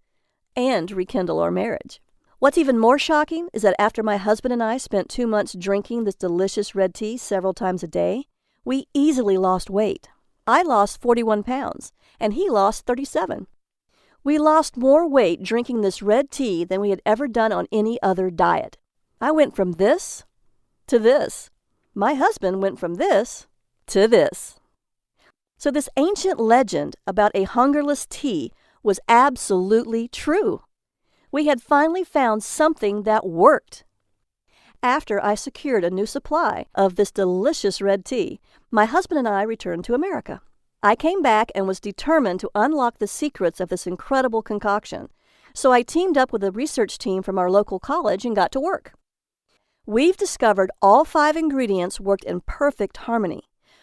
Speaker 2: and rekindle our marriage. What's even more shocking is that after my husband and I spent 2 months drinking this delicious red tea several times a day, we easily lost weight. I lost 41 pounds, and he lost 37. We lost more weight drinking this red tea than we had ever done on any other diet. I went from this to this. My husband went from this to this. So this ancient legend about a hungerless tea was absolutely true. We had finally found something that worked. After I secured a new supply of this delicious red tea, my husband and I returned to America. I came back and was determined to unlock the secrets of this incredible concoction, so I teamed up with a research team from our local college and got to work. We've discovered all 5 ingredients worked in perfect harmony,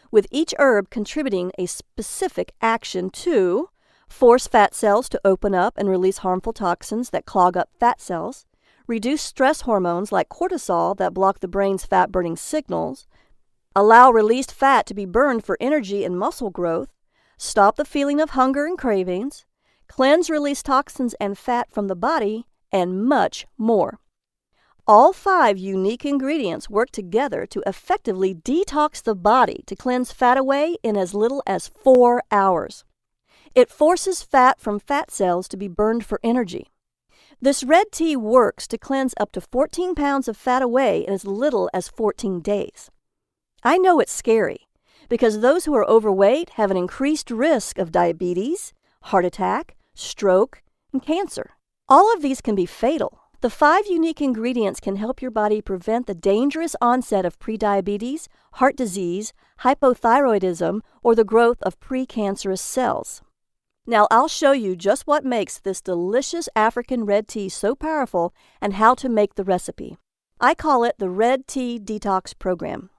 Speaker 2: with each herb contributing a specific action to force fat cells to open up and release harmful toxins that clog up fat cells, reduce stress hormones like cortisol that block the brain's fat-burning signals, allow released fat to be burned for energy and muscle growth, stop the feeling of hunger and cravings, cleanse release toxins and fat from the body, and much more. All 5 unique ingredients work together to effectively detox the body to cleanse fat away in as little as 4 hours. It forces fat from fat cells to be burned for energy. This red tea works to cleanse up to 14 pounds of fat away in as little as 14 days. I know it's scary, because those who are overweight have an increased risk of diabetes, heart attack, stroke, and cancer. All of these can be fatal. The 5 unique ingredients can help your body prevent the dangerous onset of prediabetes, heart disease, hypothyroidism, or the growth of precancerous cells. Now I'll show you just what makes this delicious African red tea so powerful and how to make the recipe. I call it the Red Tea Detox Program.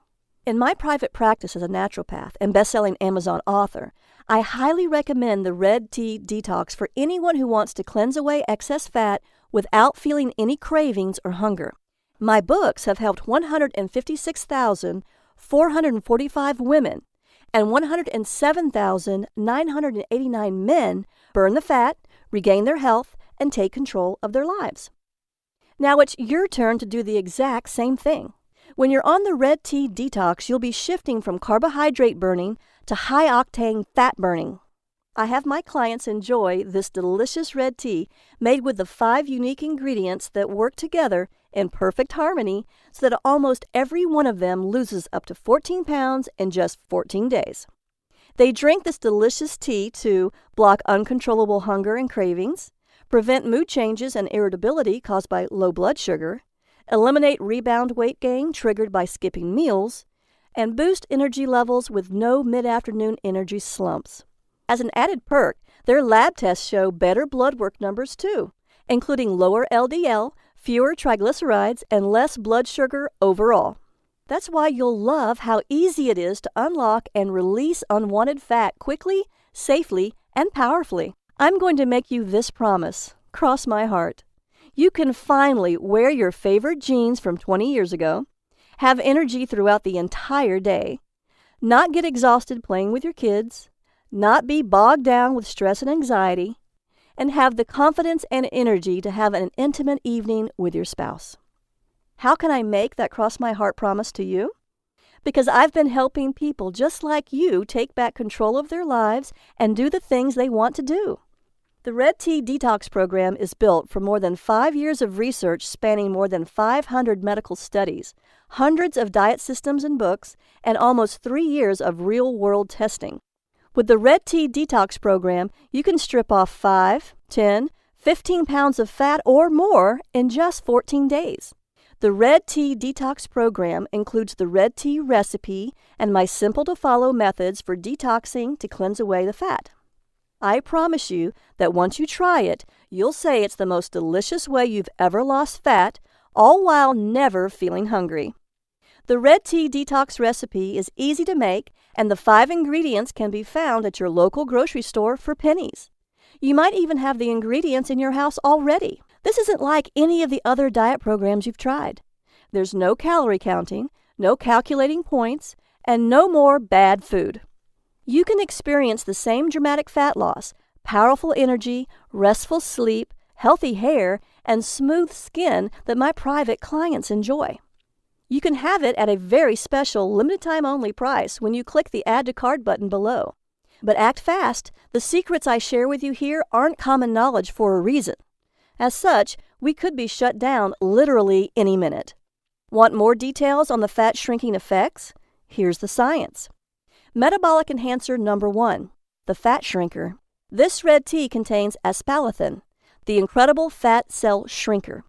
Speaker 2: In my private practice as a naturopath and best-selling Amazon author, I highly recommend the Red Tea Detox for anyone who wants to cleanse away excess fat without feeling any cravings or hunger. My books have helped 156,445 women and 107,989 men burn the fat, regain their health, and take control of their lives. Now it's your turn to do the exact same thing. When you're on the Red Tea Detox, you'll be shifting from carbohydrate burning to high-octane fat burning. I have my clients enjoy this delicious red tea made with the 5 unique ingredients that work together in perfect harmony so that almost every one of them loses up to 14 pounds in just 14 days. They drink this delicious tea to block uncontrollable hunger and cravings, prevent mood changes and irritability caused by low blood sugar, eliminate rebound weight gain triggered by skipping meals, and boost energy levels with no mid-afternoon energy slumps. As an added perk, their lab tests show better blood work numbers too, including lower LDL, fewer triglycerides, and less blood sugar overall. That's why you'll love how easy it is to unlock and release unwanted fat quickly, safely, and powerfully. I'm going to make you this promise. Cross my heart. You can finally wear your favorite jeans from 20 years ago, have energy throughout the entire day, not get exhausted playing with your kids, not be bogged down with stress and anxiety, and have the confidence and energy to have an intimate evening with your spouse. How can I make that cross my heart promise to you? Because I've been helping people just like you take back control of their lives and do the things they want to do. The Red Tea Detox Program is built from more than 5 years of research spanning more than 500 medical studies, hundreds of diet systems and books, and almost 3 years of real-world testing. With the Red Tea Detox program, you can strip off 5, 10, 15 pounds of fat or more in just 14 days. The Red Tea Detox program includes the Red Tea recipe and my simple-to-follow methods for detoxing to cleanse away the fat. I promise you that once you try it, you'll say it's the most delicious way you've ever lost fat, all while never feeling hungry. The Red Tea Detox recipe is easy to make, and the 5 ingredients can be found at your local grocery store for pennies. You might even have the ingredients in your house already. This isn't like any of the other diet programs you've tried. There's no calorie counting, no calculating points, and no more bad food. You can experience the same dramatic fat loss, powerful energy, restful sleep, healthy hair, and smooth skin that my private clients enjoy. You can have it at a very special, limited-time-only price when you click the Add to Cart button below. But act fast. The secrets I share with you here aren't common knowledge for a reason. As such, we could be shut down literally any minute. Want more details on the fat shrinking effects? Here's the science. Metabolic enhancer number 1, the fat shrinker. This red tea contains aspalathin, the incredible fat cell shrinker.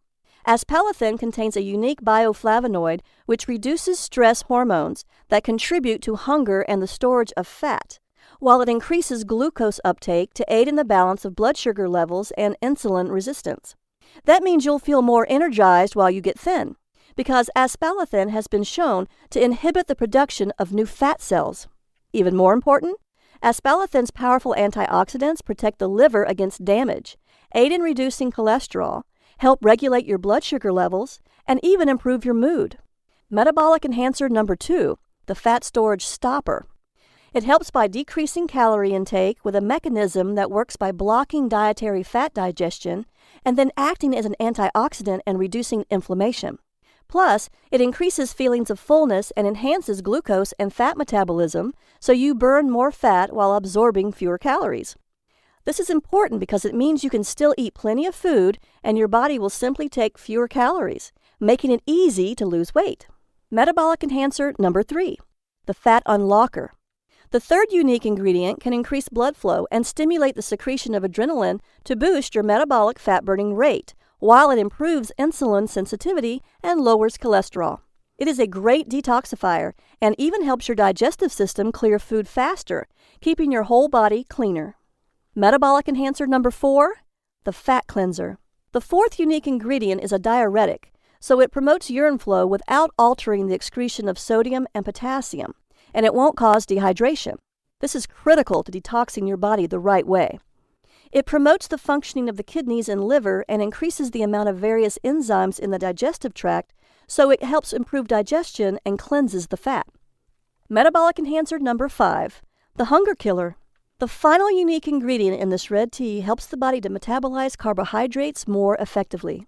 Speaker 2: Aspalathin contains a unique bioflavonoid which reduces stress hormones that contribute to hunger and the storage of fat, while it increases glucose uptake to aid in the balance of blood sugar levels and insulin resistance. That means you'll feel more energized while you get thin, because aspalathin has been shown to inhibit the production of new fat cells. Even more important, aspalathin's powerful antioxidants protect the liver against damage, aid in reducing cholesterol, help regulate your blood sugar levels, and even improve your mood. Metabolic enhancer number 2, the fat storage stopper. It helps by decreasing calorie intake with a mechanism that works by blocking dietary fat digestion and then acting as an antioxidant and reducing inflammation. Plus, it increases feelings of fullness and enhances glucose and fat metabolism, so you burn more fat while absorbing fewer calories. This is important because it means you can still eat plenty of food and your body will simply take fewer calories, making it easy to lose weight. Metabolic enhancer number 3, the fat unlocker. The third unique ingredient can increase blood flow and stimulate the secretion of adrenaline to boost your metabolic fat-burning rate, while it improves insulin sensitivity and lowers cholesterol. It is a great detoxifier and even helps your digestive system clear food faster, keeping your whole body cleaner. Metabolic enhancer number 4, the fat cleanser. The fourth unique ingredient is a diuretic, so it promotes urine flow without altering the excretion of sodium and potassium, and it won't cause dehydration. This is critical to detoxing your body the right way. It promotes the functioning of the kidneys and liver and increases the amount of various enzymes in the digestive tract, so it helps improve digestion and cleanses the fat. Metabolic enhancer number 5, the hunger killer. The final unique ingredient in this red tea helps the body to metabolize carbohydrates more effectively.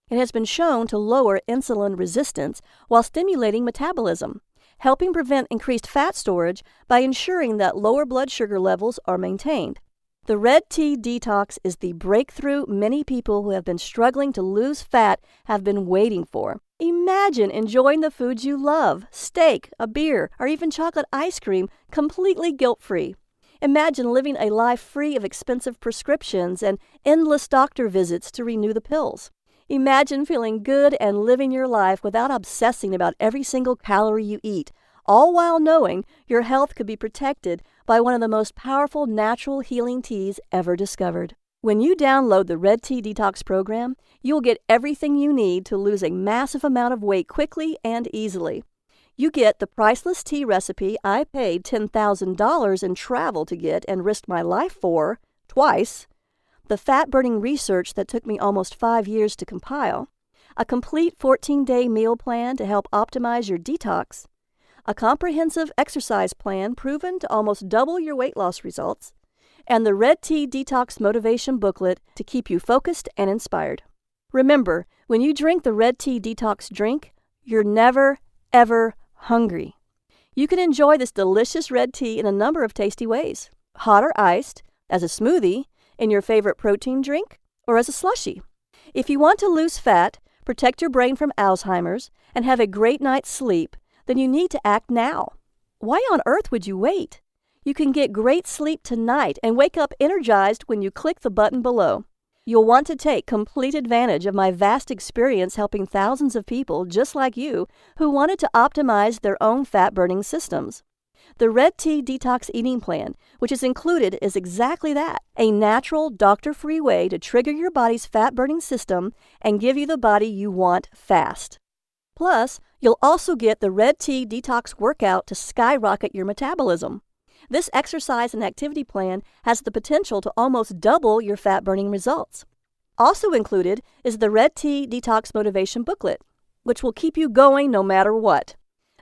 Speaker 2: It has been shown to lower insulin resistance while stimulating metabolism, helping prevent increased fat storage by ensuring that lower blood sugar levels are maintained. The Red Tea Detox is the breakthrough many people who have been struggling to lose fat have been waiting for. Imagine enjoying the foods you love, steak, a beer, or even chocolate ice cream, completely guilt-free. Imagine living a life free of expensive prescriptions and endless doctor visits to renew the pills. Imagine feeling good and living your life without obsessing about every single calorie you eat, all while knowing your health could be protected by one of the most powerful natural healing teas ever discovered. When you download the Red Tea Detox program, you'll get everything you need to lose a massive amount of weight quickly and easily. You get the priceless tea recipe I paid $10,000 in travel to get and risked my life for, twice, the fat-burning research that took me almost 5 years to compile, a complete 14-day meal plan to help optimize your detox, a comprehensive exercise plan proven to almost double your weight loss results, and the Red Tea Detox Motivation Booklet to keep you focused and inspired. Remember, when you drink the Red Tea Detox drink, you're never, ever hungry. You can enjoy this delicious red tea in a number of tasty ways: hot or iced, as a smoothie, in your favorite protein drink, or as a slushie. If you want to lose fat, protect your brain from Alzheimer's, and have a great night's sleep, then you need to act now. Why on earth would you wait? You can get great sleep tonight and wake up energized when you click the button below. You'll want to take complete advantage of my vast experience helping thousands of people just like you who wanted to optimize their own fat-burning systems. The Red Tea Detox Eating Plan, which is included, is exactly that, a natural, doctor-free way to trigger your body's fat-burning system and give you the body you want fast. Plus, you'll also get the Red Tea Detox Workout to skyrocket your metabolism. This exercise and activity plan has the potential to almost double your fat-burning results. Also included is the Red Tea Detox Motivation Booklet, which will keep you going no matter what.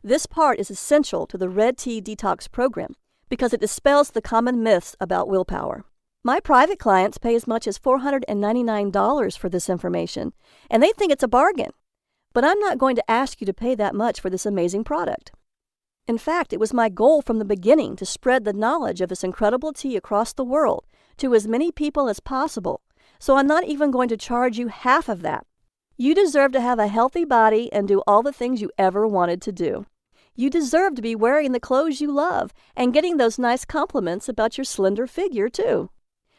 Speaker 2: This part is essential to the Red Tea Detox program because it dispels the common myths about willpower. My private clients pay as much as $499 for this information, and they think it's a bargain. But I'm not going to ask you to pay that much for this amazing product. In fact, it was my goal from the beginning to spread the knowledge of this incredible tea across the world to as many people as possible, so I'm not even going to charge you half of that. You deserve to have a healthy body and do all the things you ever wanted to do. You deserve to be wearing the clothes you love and getting those nice compliments about your slender figure, too.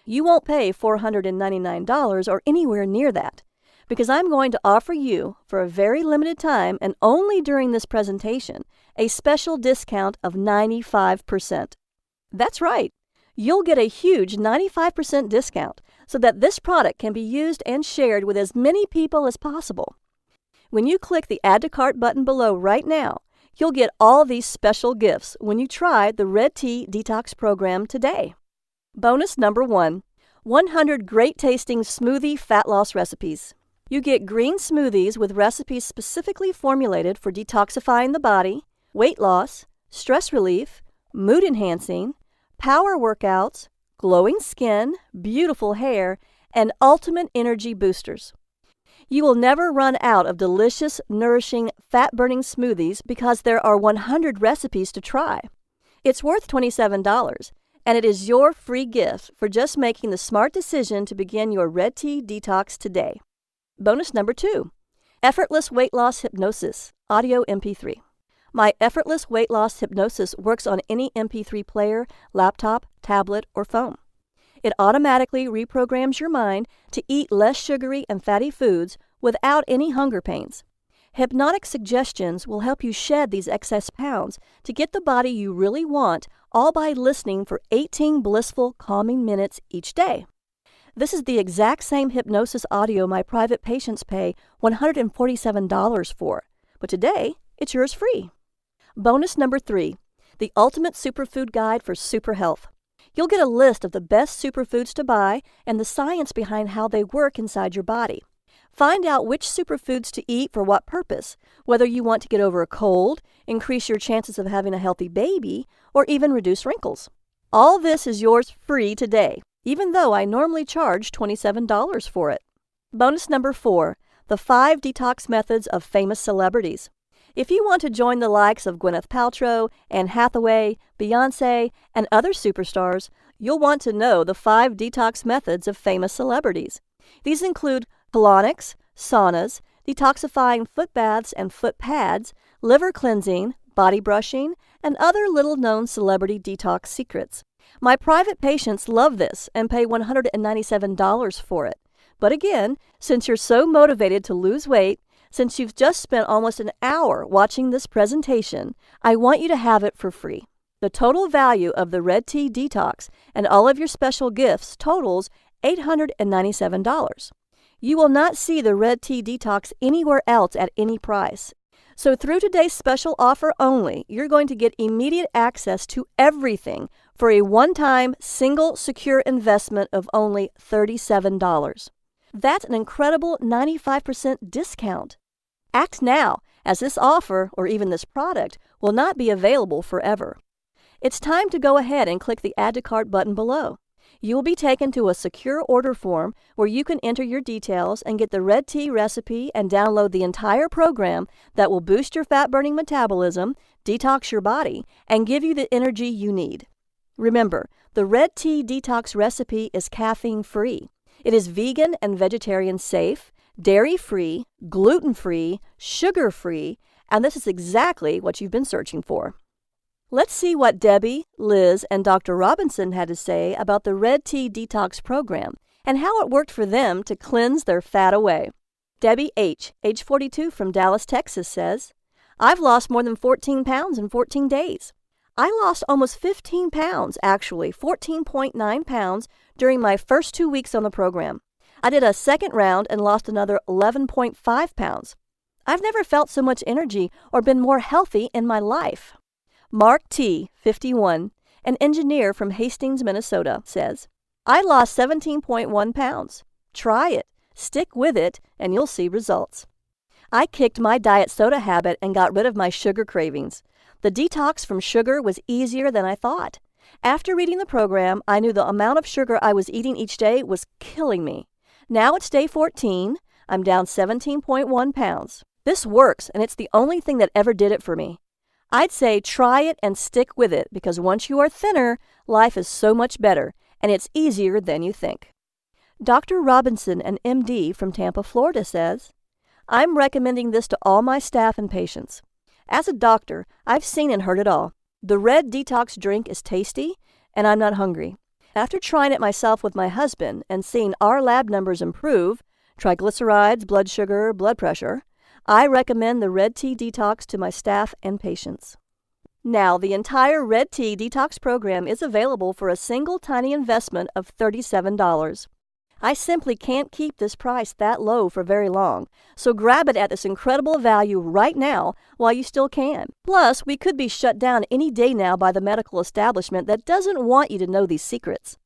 Speaker 2: You won't pay $499 or anywhere near that, because I'm going to offer you, for a very limited time and only during this presentation, a special discount of 95%. That's right. You'll get a huge 95% discount so that this product can be used and shared with as many people as possible. When you click the Add to Cart button below right now, you'll get all these special gifts when you try the Red Tea Detox program today. Bonus number 1, 100 great-tasting smoothie fat loss recipes. You get green smoothies with recipes specifically formulated for detoxifying the body, weight loss, stress relief, mood enhancing, power workouts, glowing skin, beautiful hair, and ultimate energy boosters. You will never run out of delicious, nourishing, fat-burning smoothies because there are 100 recipes to try. It's worth $27, and it is your free gift for just making the smart decision to begin your Red Tea Detox today. Bonus number 2, Effortless Weight Loss Hypnosis, Audio MP3. My Effortless Weight Loss Hypnosis works on any MP3 player, laptop, tablet, or phone. It automatically reprograms your mind to eat less sugary and fatty foods without any hunger pains. Hypnotic suggestions will help you shed these excess pounds to get the body you really want, all by listening for 18 blissful, calming minutes each day. This is the exact same hypnosis audio my private patients pay $147 for, but today it's yours free. Bonus number 3, the Ultimate Superfood Guide for Super Health. You'll get a list of the best superfoods to buy and the science behind how they work inside your body. Find out which superfoods to eat for what purpose, whether you want to get over a cold, increase your chances of having a healthy baby, or even reduce wrinkles. All this is yours free today, even though I normally charge $27 for it. Bonus number 4, the 5 detox methods of famous celebrities. If you want to join the likes of Gwyneth Paltrow, Anne Hathaway, Beyoncé, and other superstars, you'll want to know the 5 detox methods of famous celebrities. These include colonics, saunas, detoxifying foot baths and foot pads, liver cleansing, body brushing, and other little-known celebrity detox secrets. My private patients love this and pay $197 for it. But again, since you're so motivated to lose weight, since you've just spent almost an hour watching this presentation, I want you to have it for free. The total value of the Red Tea Detox and all of your special gifts totals $897. You will not see the Red Tea Detox anywhere else at any price. So through today's special offer only, you're going to get immediate access to everything for a one-time, single, secure investment of only $37. That's an incredible 95% discount. Act now, as this offer, or even this product, will not be available forever. It's time to go ahead and click the Add to Cart button below. You will be taken to a secure order form where you can enter your details and get the Red Tea recipe and download the entire program that will boost your fat-burning metabolism, detox your body, and give you the energy you need. Remember, the Red Tea Detox recipe is caffeine-free. It is vegan and vegetarian safe, dairy-free, gluten-free, sugar-free, and this is exactly what you've been searching for. Let's see what Debbie, Liz, and Dr. Robinson had to say about the Red Tea Detox program and how it worked for them to cleanse their fat away. Debbie H., age 42 from Dallas, Texas, says, "I've lost more than 14 pounds in 14 days. I lost almost 15 pounds, actually 14.9 pounds, during my first 2 weeks on the program. I did a second round and lost another 11.5 pounds. I've never felt so much energy or been more healthy in my life." Mark T., 51, an engineer from Hastings, Minnesota, says, "I lost 17.1 pounds. Try it, stick with it, and you'll see results. I kicked my diet soda habit and got rid of my sugar cravings. The detox from sugar was easier than I thought. After reading the program, I knew the amount of sugar I was eating each day was killing me. Now it's day 14. I'm down 17.1 pounds. This works, and it's the only thing that ever did it for me. I'd say try it and stick with it because once you are thinner, life is so much better, and it's easier than you think." Dr. Robinson, an MD from Tampa, Florida, says, "I'm recommending this to all my staff and patients. As a doctor, I've seen and heard it all. The red detox drink is tasty, and I'm not hungry. After trying it myself with my husband and seeing our lab numbers improve, triglycerides, blood sugar, blood pressure, I recommend the Red Tea Detox to my staff and patients." Now, the entire Red Tea Detox program is available for a single tiny investment of $37. I simply can't keep this price that low for very long, so grab it at this incredible value right now while you still can. Plus, we could be shut down any day now by the medical establishment that doesn't want you to know these secrets.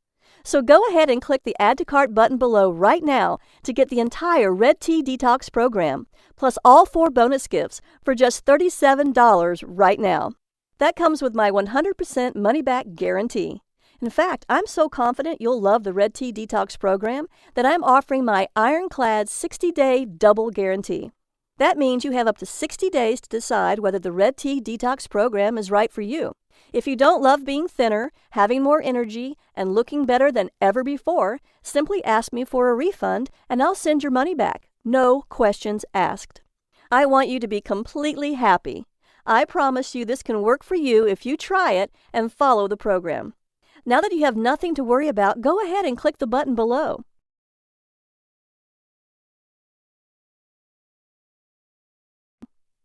Speaker 2: So go ahead and click the Add to Cart button below right now to get the entire Red Tea Detox program, plus all 4 bonus gifts for just $37 right now. That comes with my 100% money-back guarantee. In fact, I'm so confident you'll love the Red Tea Detox program that I'm offering my ironclad 60-day double guarantee. That means you have up to 60 days to decide whether the Red Tea Detox program is right for you. If you don't love being thinner, having more energy, and looking better than ever before, simply ask me for a refund and I'll send your money back. No questions asked. I want you to be completely happy. I promise you this can work for you if you try it and follow the program. Now that you have nothing to worry about, go ahead and click the button below.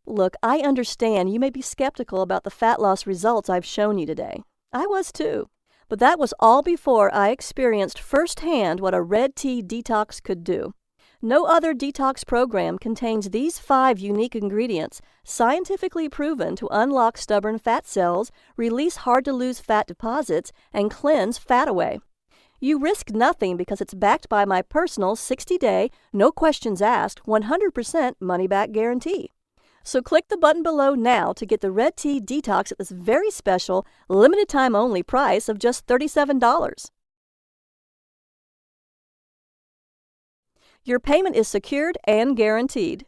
Speaker 2: Look, I understand you may be skeptical about the fat loss results I've shown you today. I was too. But that was all before I experienced firsthand what a Red Tea Detox could do. No other detox program contains these 5 unique ingredients, scientifically proven to unlock stubborn fat cells, release hard-to-lose fat deposits, and cleanse fat away. You risk nothing because it's backed by my personal 60-day, no questions asked, 100% money-back guarantee. So click the button below now to get the Red Tea Detox at this very special, limited-time-only price of just $37. Your payment is secured and guaranteed.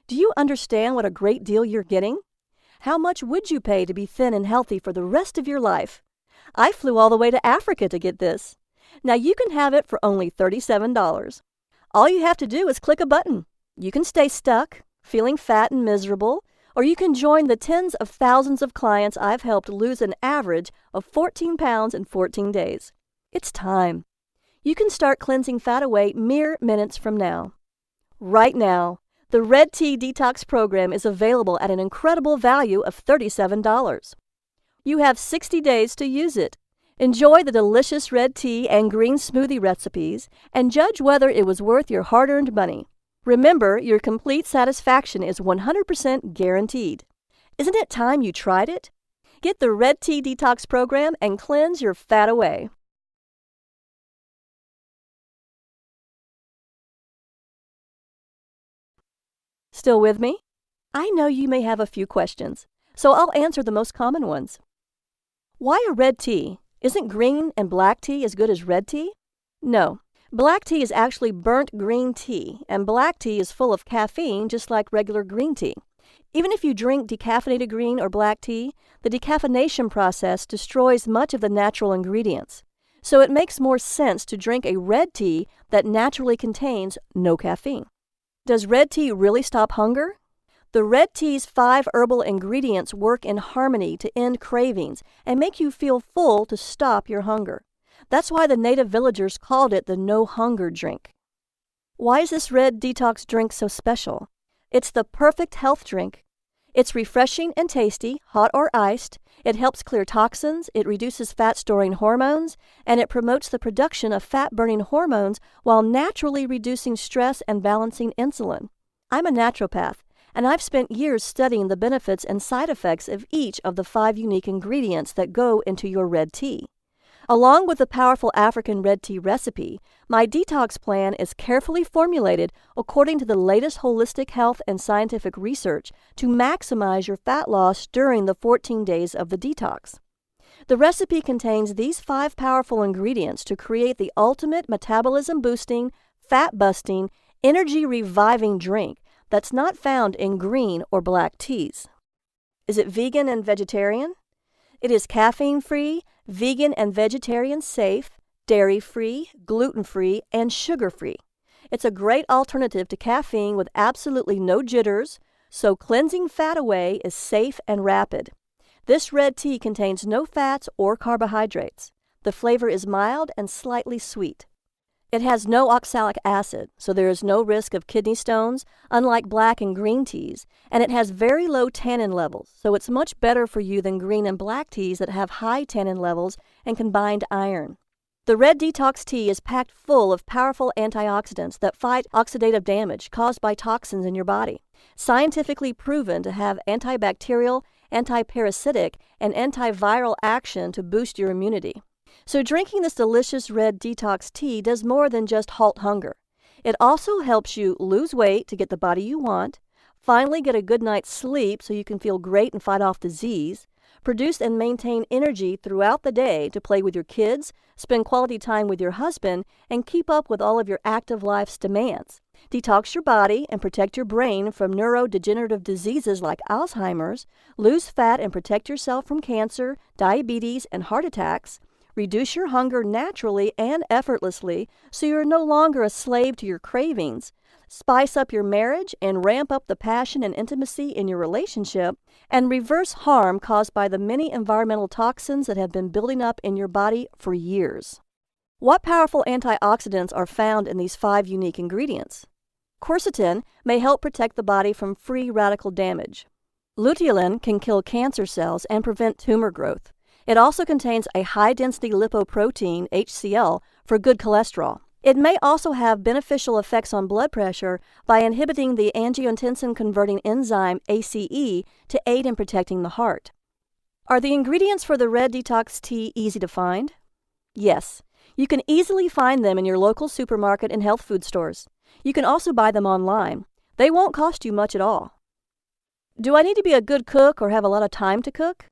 Speaker 2: Do you understand what a great deal you're getting? How much would you pay to be thin and healthy for the rest of your life? I flew all the way to Africa to get this. Now you can have it for only $37. All you have to do is click a button. You can stay stuck, feeling fat and miserable, or you can join the tens of thousands of clients I've helped lose an average of 14 pounds in 14 days. It's time. You can start cleansing fat away mere minutes from now. Right now, the Red Tea Detox program is available at an incredible value of $37. You have 60 days to use it. Enjoy the delicious red tea and green smoothie recipes and judge whether it was worth your hard-earned money. Remember, your complete satisfaction is 100% guaranteed. Isn't it time you tried it? Get the Red Tea Detox program and cleanse your fat away. Still with me? I know you may have a few questions, so I'll answer the most common ones. Why a red tea? Isn't green and black tea as good as red tea? No. Black tea is actually burnt green tea, and black tea is full of caffeine just like regular green tea. Even if you drink decaffeinated green or black tea, the decaffeination process destroys much of the natural ingredients. So it makes more sense to drink a red tea that naturally contains no caffeine. Does red tea really stop hunger? The red tea's 5 herbal ingredients work in harmony to end cravings and make you feel full to stop your hunger. That's why the native villagers called it the no-hunger drink. Why is this red detox drink so special? It's the perfect health drink. It's refreshing and tasty, hot or iced. It helps clear toxins, it reduces fat-storing hormones, and it promotes the production of fat-burning hormones while naturally reducing stress and balancing insulin. I'm a naturopath, and I've spent years studying the benefits and side effects of each of the 5 unique ingredients that go into your red tea. Along with the powerful African red tea recipe, my detox plan is carefully formulated according to the latest holistic health and scientific research to maximize your fat loss during the 14 days of the detox. The recipe contains these 5 powerful ingredients to create the ultimate metabolism-boosting, fat-busting, energy-reviving drink that's not found in green or black teas. Is it vegan and vegetarian? It is caffeine-free, vegan and vegetarian safe, dairy-free, gluten-free, and sugar-free. It's a great alternative to caffeine with absolutely no jitters, so cleansing fat away is safe and rapid. This red tea contains no fats or carbohydrates. The flavor is mild and slightly sweet. It has no oxalic acid, so there is no risk of kidney stones, unlike black and green teas, and it has very low tannin levels, so it's much better for you than green and black teas that have high tannin levels and combined iron. The Red Detox Tea is packed full of powerful antioxidants that fight oxidative damage caused by toxins in your body, scientifically proven to have antibacterial, antiparasitic, and antiviral action to boost your immunity. So drinking this delicious red detox tea does more than just halt hunger. It also helps you lose weight to get the body you want, finally get a good night's sleep so you can feel great and fight off disease, produce and maintain energy throughout the day to play with your kids, spend quality time with your husband, and keep up with all of your active life's demands. Detox your body and protect your brain from neurodegenerative diseases like Alzheimer's, lose fat and protect yourself from cancer, diabetes, and heart attacks, reduce your hunger naturally and effortlessly so you're no longer a slave to your cravings, spice up your marriage and ramp up the passion and intimacy in your relationship, and reverse harm caused by the many environmental toxins that have been building up in your body for years. What powerful antioxidants are found in these 5 unique ingredients? Quercetin may help protect the body from free radical damage. Luteolin can kill cancer cells and prevent tumor growth. It also contains a high-density lipoprotein, HCl, for good cholesterol. It may also have beneficial effects on blood pressure by inhibiting the angiotensin-converting enzyme ACE to aid in protecting the heart. Are the ingredients for the Red Detox Tea easy to find? Yes. You can easily find them in your local supermarket and health food stores. You can also buy them online. They won't cost you much at all. Do I need to be a good cook or have a lot of time to cook?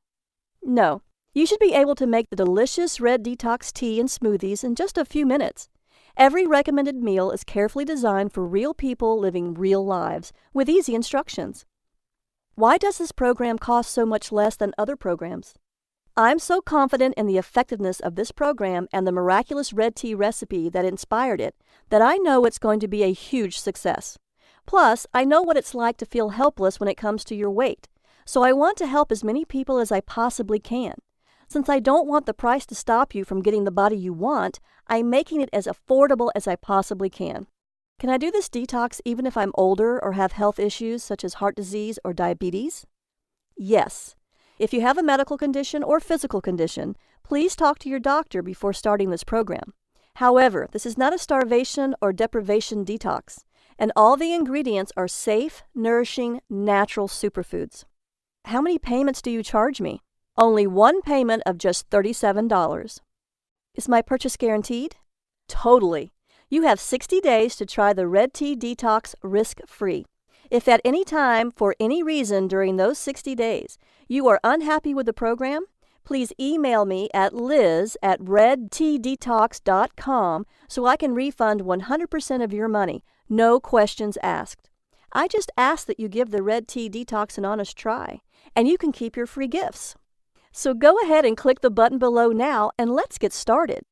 Speaker 2: No. You should be able to make the delicious Red Detox Tea and smoothies in just a few minutes. Every recommended meal is carefully designed for real people living real lives, with easy instructions. Why does this program cost so much less than other programs? I'm so confident in the effectiveness of this program and the miraculous red tea recipe that inspired it that I know it's going to be a huge success. Plus, I know what it's like to feel helpless when it comes to your weight, so I want to help as many people as I possibly can. Since I don't want the price to stop you from getting the body you want, I'm making it as affordable as I possibly can. Can I do this detox even if I'm older or have health issues such as heart disease or diabetes? Yes. If you have a medical condition or physical condition, please talk to your doctor before starting this program. However, this is not a starvation or deprivation detox, and all the ingredients are safe, nourishing, natural superfoods. How many payments do you charge me? Only one payment of just $37. Is my purchase guaranteed? Totally. You have 60 days to try the Red Tea Detox risk-free. If at any time, for any reason during those 60 days, you are unhappy with the program, please email me at liz@redteadetox.com so I can refund 100% of your money, no questions asked. I just ask that you give the Red Tea Detox an honest try, and you can keep your free gifts. So go ahead and click the button below now and let's get started.